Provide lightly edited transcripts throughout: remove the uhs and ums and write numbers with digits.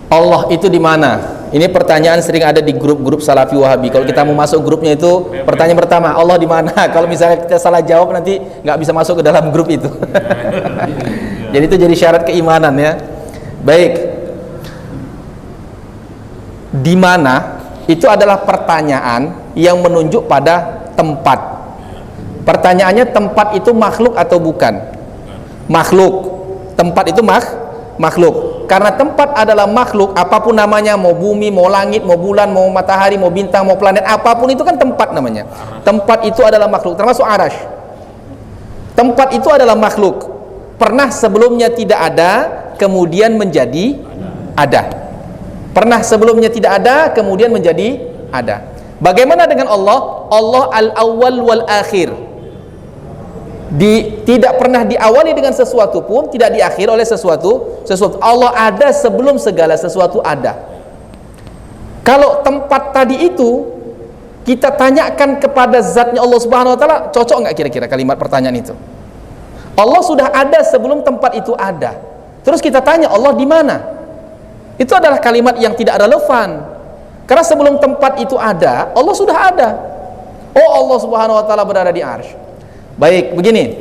Allah itu di mana? Ini pertanyaan sering ada di grup-grup Salafi Wahabi. Kalau kita mau masuk grupnya itu, pertanyaan pertama, Allah di mana? Kalau misalnya kita salah jawab nanti nggak bisa masuk ke dalam grup itu. Jadi itu jadi syarat keimanan ya. Baik. Di mana itu adalah pertanyaan yang menunjuk pada tempat. Pertanyaannya tempat itu makhluk atau bukan? Makhluk. Tempat itu makhluk. Karena tempat adalah makhluk, apapun namanya, mau bumi, mau langit, mau bulan, mau matahari, mau bintang, mau planet, apapun itu kan tempat namanya. Tempat itu adalah makhluk, termasuk arash. Tempat itu adalah makhluk. Pernah sebelumnya tidak ada, kemudian menjadi ada. Pernah sebelumnya tidak ada, kemudian menjadi ada. Bagaimana dengan Allah? Allah al-awwal wal-akhir. Tidak pernah diawali dengan sesuatu pun, tidak diakhiri oleh sesuatu. Allah ada sebelum segala sesuatu ada. Kalau tempat tadi itu kita tanyakan kepada zatnya Allah Subhanahu wa taala, cocok nggak kira-kira kalimat pertanyaan itu? Allah sudah ada sebelum tempat itu ada. Terus kita tanya Allah di mana? Itu adalah kalimat yang tidak relevan. Karena sebelum tempat itu ada, Allah sudah ada. Oh, Allah Subhanahu wa taala berada di arsy. Baik, begini.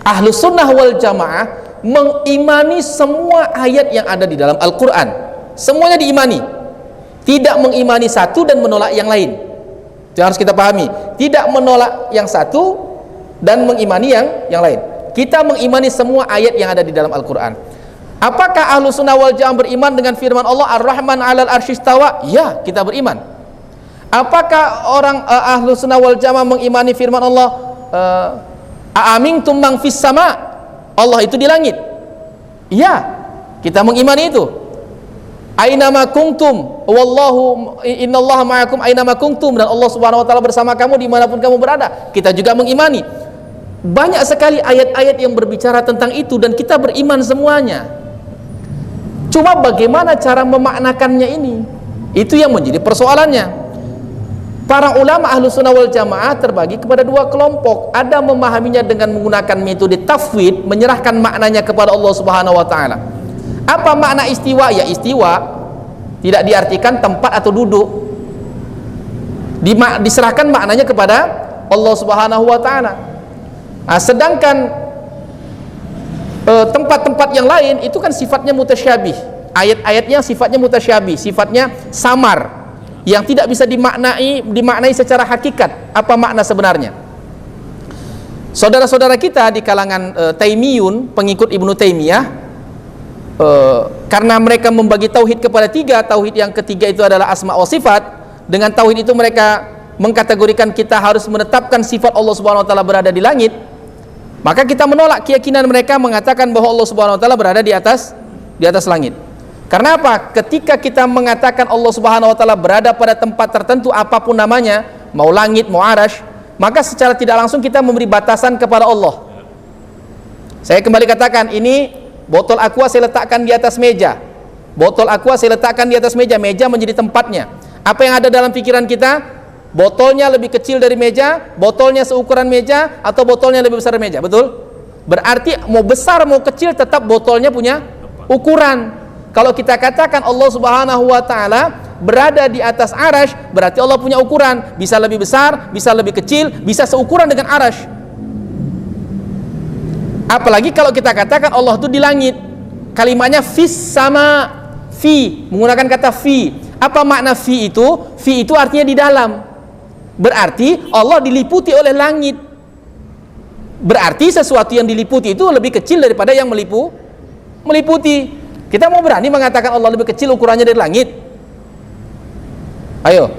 Ahlus sunnah wal jamaah mengimani semua ayat yang ada di dalam Al-Quran. Semuanya diimani. Tidak mengimani satu dan menolak yang lain. Itu harus kita pahami. Tidak menolak yang satu dan mengimani yang lain. Kita mengimani semua ayat yang ada di dalam Al-Quran. Apakah Ahlus sunnah wal jamaah beriman dengan firman Allah Ar-Rahman 'alal arsy istawa? Ya, kita beriman. Apakah orang Ahlus sunnah wal jamaah mengimani firman Allah Aamintum man fis sama? Allah itu di langit. Iya, kita mengimani itu. Ainama kuntum wallahu innallaha ma'akum ainama kuntum, dan Allah Subhanahu wa taala bersama kamu dimanapun kamu berada. Kita juga mengimani. Banyak sekali ayat-ayat yang berbicara tentang itu dan kita beriman semuanya. Cuma bagaimana cara memaknakannya ini? Itu yang menjadi persoalannya. Para ulama Ahlus sunnah wal jamaah terbagi kepada dua kelompok. Ada memahaminya dengan menggunakan metode tafwid, menyerahkan maknanya kepada Allah Subhanahu wa taala. Apa makna istiwa? Ya, istiwa tidak diartikan tempat atau duduk. Diserahkan maknanya kepada Allah Subhanahu wa taala. Nah, sedangkan tempat-tempat yang lain itu kan sifatnya mutasyabih. Ayat-ayatnya sifatnya mutasyabih, sifatnya samar, yang tidak bisa dimaknai secara hakikat. Apa makna sebenarnya? Saudara-saudara kita di kalangan Taimiyun, pengikut Ibnu Taimiyah, karena mereka membagi tauhid kepada tiga. Tauhid yang ketiga itu adalah asma wa sifat. Dengan tauhid itu mereka mengkategorikan kita harus menetapkan sifat Allah Subhanahu wa taala berada di langit. Maka kita menolak keyakinan mereka mengatakan bahwa Allah Subhanahu wa taala berada di atas langit. Karena apa? Ketika kita mengatakan Allah Subhanahu wa taala berada pada tempat tertentu apapun namanya, mau langit, mau arash, maka secara tidak langsung kita memberi batasan kepada Allah. Saya kembali katakan, ini botol aqua saya letakkan di atas meja. Botol aqua saya letakkan di atas meja, meja menjadi tempatnya. Apa yang ada dalam pikiran kita? Botolnya lebih kecil dari meja, botolnya seukuran meja, atau botolnya lebih besar dari meja, betul? Berarti mau besar mau kecil tetap botolnya punya ukuran. Kalau kita katakan Allah Subhanahu wa taala berada di atas arash, berarti Allah punya ukuran, bisa lebih besar, bisa lebih kecil, bisa seukuran dengan arash. Apalagi kalau kita katakan Allah itu di langit, kalimatnya fis sama, fi, menggunakan kata fi. Apa makna fi itu? Fi itu artinya di dalam. Berarti Allah diliputi oleh langit. Berarti sesuatu yang diliputi itu lebih kecil daripada yang meliputi. Kita mau berani mengatakan Allah lebih kecil ukurannya dari langit? Ayo.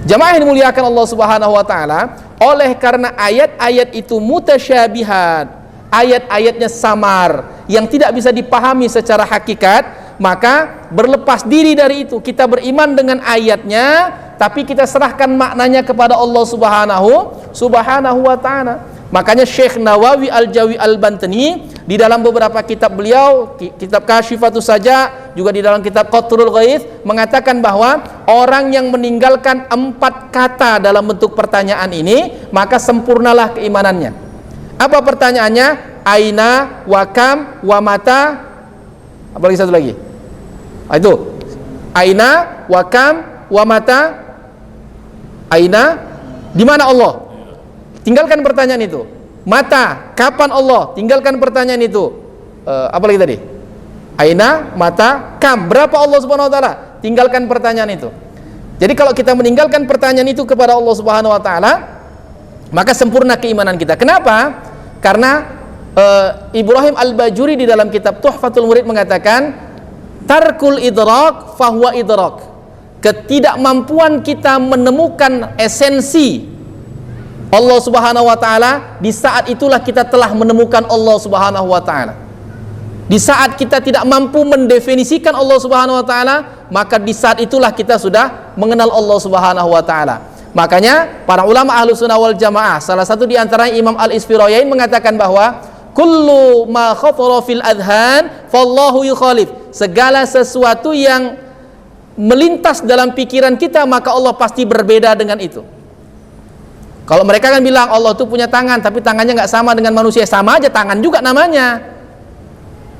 Jamaah yang dimuliakan Allah Subhanahu wa taala, oleh karena ayat-ayat itu mutasyabihat, ayat-ayatnya samar, yang tidak bisa dipahami secara hakikat, maka berlepas diri dari itu. Kita beriman dengan ayatnya, tapi kita serahkan maknanya kepada Allah Subhanahu wa taala. Makanya Syekh Nawawi Al-Jawi Al-Bantani di dalam beberapa kitab beliau, kitab Kasyifatus Saja, juga di dalam kitab Qatrul Ghaith, mengatakan bahwa orang yang meninggalkan 4 kata dalam bentuk pertanyaan ini, maka sempurnalah keimanannya. Apa pertanyaannya? Aina, wa kam, wa mata, Apalagi satu lagi. Itu. Aina, wa kam, wa mata. Aina, di mana Allah? Tinggalkan pertanyaan itu. Mata, kapan Allah? Tinggalkan pertanyaan itu. Apa lagi tadi? Aina, mata, kam, berapa Allah Subhanahu wa taala? Tinggalkan pertanyaan itu. Jadi kalau kita meninggalkan pertanyaan itu kepada Allah Subhanahu wa taala, maka sempurna keimanan kita. Kenapa? Karena Ibrahim Al-Bajuri di dalam kitab Tuhfatul Murid mengatakan, tarkul idrak fahuwa idrak. Ketidakmampuan kita menemukan esensi Allah Subhanahu wa taala, di saat itulah kita telah menemukan Allah Subhanahu wa taala. Di saat kita tidak mampu mendefinisikan Allah Subhanahu wa taala, maka di saat itulah kita sudah mengenal Allah Subhanahu wa taala. Makanya para ulama Ahlus Sunnah wal Jamaah, salah satu di antaranya Imam Al-Isfirayain mengatakan bahwa kullu ma khatara fil adhan fallahu yukhalif. Segala sesuatu yang melintas dalam pikiran kita, maka Allah pasti berbeda dengan itu. Kalau mereka kan bilang Allah itu punya tangan, tapi tangannya nggak sama dengan manusia. Sama aja, tangan juga namanya.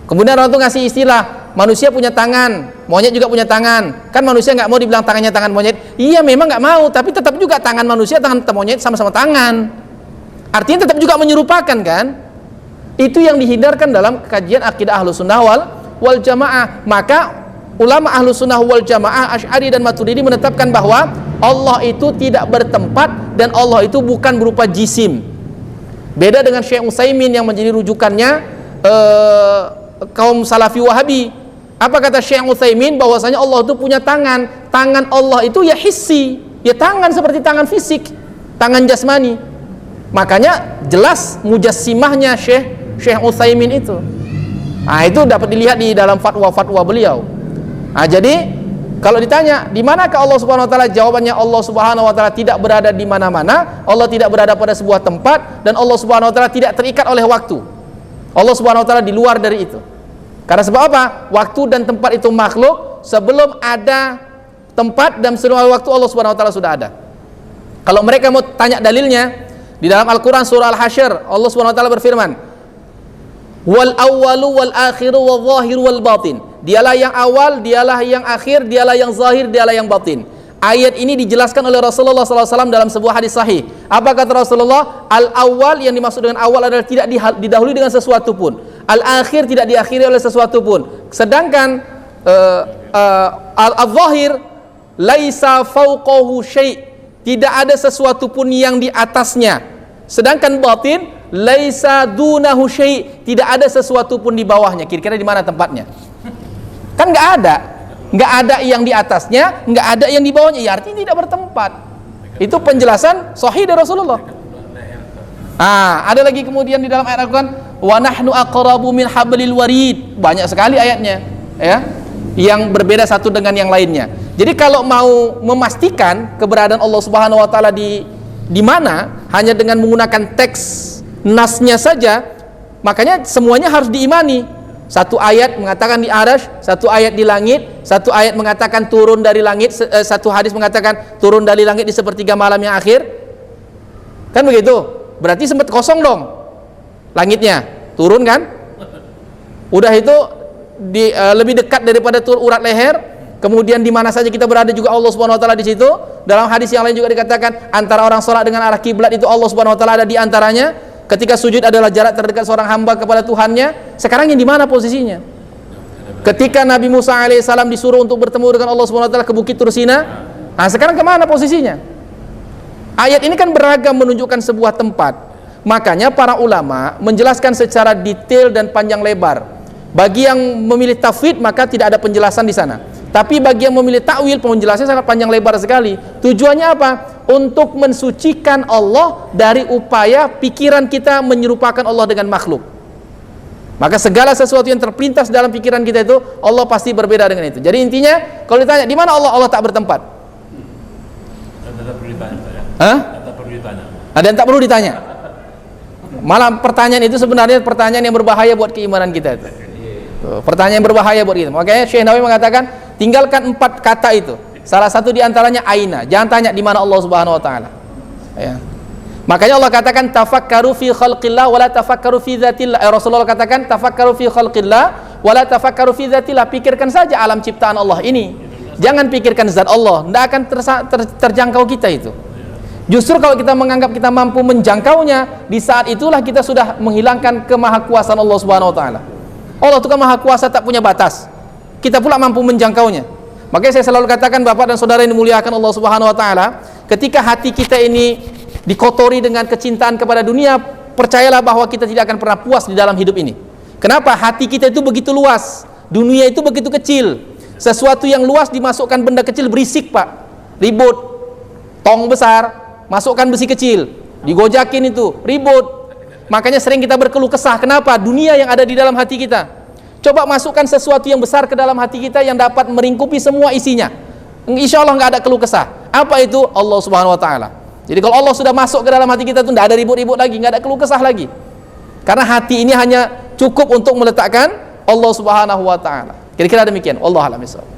Kemudian orang tuh ngasih istilah, manusia punya tangan, monyet juga punya tangan. Kan manusia nggak mau dibilang tangannya tangan monyet. Iya memang nggak mau, tapi tetap juga tangan manusia, tangan monyet sama-sama tangan. Artinya tetap juga menyerupakan kan? Itu yang dihindarkan dalam kajian akidah Ahlus Sunnah wal Jamaah. Maka ulama Ahlus Sunnah wal Jamaah Asy'ari dan Maturidi menetapkan bahwa Allah itu tidak bertempat dan Allah itu bukan berupa jisim. Beda dengan Syekh Utsaimin yang menjadi rujukannya kaum Salafi Wahabi. Apa kata Syekh Utsaimin? Bahwasanya Allah itu punya tangan. Tangan Allah itu ya hissi, ya tangan seperti tangan fisik, tangan jasmani. Makanya jelas mujassimahnya Syekh Utsaimin itu. Nah, itu dapat dilihat di dalam fatwa-fatwa beliau. Nah, jadi kalau ditanya di manakah Allah Subhanahu wa taala, jawabannya Allah Subhanahu wa taala tidak berada di mana-mana. Allah tidak berada pada sebuah tempat dan Allah Subhanahu wa taala tidak terikat oleh waktu. Allah Subhanahu wa taala di luar dari itu. Karena sebab apa? Waktu dan tempat itu makhluk. Sebelum ada tempat dan sebelum ada waktu, Allah Subhanahu wa taala sudah ada. Kalau mereka mau tanya dalilnya, di dalam Al-Qur'an surah Al-Hasyr, Allah Subhanahu wa taala berfirman, "Wal awwalu wal akhiru wal zahiru wal batin." Dialah yang awal, dialah yang akhir, dialah yang zahir, dialah yang batin. Ayat ini dijelaskan oleh Rasulullah SAW dalam sebuah hadis sahih. Apa kata Rasulullah? Al-awwal, yang dimaksud dengan awal adalah tidak didahului dengan sesuatu pun. Al-akhir, tidak diakhiri oleh sesuatu pun. Sedangkan al-zahir, laisa fauqahu syai', tidak ada sesuatu pun yang di atasnya. Sedangkan batin, laisa dunahu syai', tidak ada sesuatu pun di bawahnya. Kira-kira di mana tempatnya? Kan nggak ada yang di atasnya, nggak ada yang di bawahnya. Ya artinya tidak bertempat. Itu penjelasan sahih dari Rasulullah. Ada lagi kemudian di dalam ayat Al-Quran, wa nahnu aqrabu min hablil warid. Banyak sekali ayatnya, ya, yang berbeda satu dengan yang lainnya. Jadi kalau mau memastikan keberadaan Allah Subhanahu wa taala di mana, hanya dengan menggunakan teks nasnya saja, makanya semuanya harus diimani. Satu ayat mengatakan di arasy, satu ayat di langit, satu ayat mengatakan turun dari langit, satu hadis mengatakan turun dari langit di sepertiga malam yang akhir. Kan begitu? Berarti sempat kosong dong langitnya, turun kan? Udah itu lebih dekat daripada urat leher. Kemudian di mana saja kita berada juga Allah Subhanahu wa taala di situ. Dalam hadis yang lain juga dikatakan antara orang salat dengan arah kiblat itu Allah Subhanahu wa taala ada di antaranya. Ketika sujud adalah jarak terdekat seorang hamba kepada Tuhannya. Sekarang yang di mana posisinya? Ketika Nabi Musa alaihissalam disuruh untuk bertemu dengan Allah Subhanahu wa taala ke Bukit Tursina, sekarang kemana posisinya? Ayat ini kan beragam menunjukkan sebuah tempat. Makanya para ulama menjelaskan secara detail dan panjang lebar. Bagi yang memilih tafwid maka tidak ada penjelasan di sana. Tapi bagi yang memilih takwil, penjelasannya sangat panjang lebar sekali. Tujuannya apa? Untuk mensucikan Allah dari upaya pikiran kita menyerupakan Allah dengan makhluk. Maka segala sesuatu yang terpintas dalam pikiran kita itu, Allah pasti berbeda dengan itu. Jadi intinya, kalau ditanya di mana Allah, Allah tak bertempat. Ada perlu ditanya. Ada yang tak perlu ditanya. Malah pertanyaan itu sebenarnya pertanyaan yang berbahaya buat keimanan kita itu. Pertanyaan yang berbahaya buat kita. Makanya Syekh Nawawi mengatakan, tinggalkan 4 kata itu. Salah satu di antaranya aina. Jangan tanya di mana Allah Subhanahu wa taala. Ya. Makanya Allah katakan tafakkaru fi khalqillah wala tafakkaru fi dzatillah. Rasulullah katakan tafakkaru fi khalqillah wala tafakkaru fi dzatillah, pikirkan saja alam ciptaan Allah ini. Jangan pikirkan zat Allah, tidak akan terjangkau kita itu. Justru kalau kita menganggap kita mampu menjangkaunya, di saat itulah kita sudah menghilangkan kemahakuasaan Allah Subhanahu wa taala. Allah itu kan maha kuasa, tak punya batas. Kita pula mampu menjangkaunya. Makanya saya selalu katakan, Bapak dan Saudara yang dimuliakan Allah Subhanahu wa taala, ketika hati kita ini dikotori dengan kecintaan kepada dunia, percayalah bahwa kita tidak akan pernah puas di dalam hidup ini. Kenapa? Hati kita itu begitu luas, dunia itu begitu kecil. Sesuatu yang luas dimasukkan benda kecil, berisik Pak, ribut. Tong besar masukkan besi kecil, digojakin itu, ribut. Makanya sering kita berkeluh kesah. Kenapa? Dunia yang ada di dalam hati kita. Coba masukkan sesuatu yang besar ke dalam hati kita yang dapat meringkupi semua isinya, insya Allah nggak ada keluh kesah. Apa itu? Allah Subhanahu wa taala. Jadi kalau Allah sudah masuk ke dalam hati kita tuh nggak ada ribut-ribut lagi, nggak ada keluh kesah lagi. Karena hati ini hanya cukup untuk meletakkan Allah Subhanahu wa taala. Kira-kira demikian. Wallahu a'lam bishawab.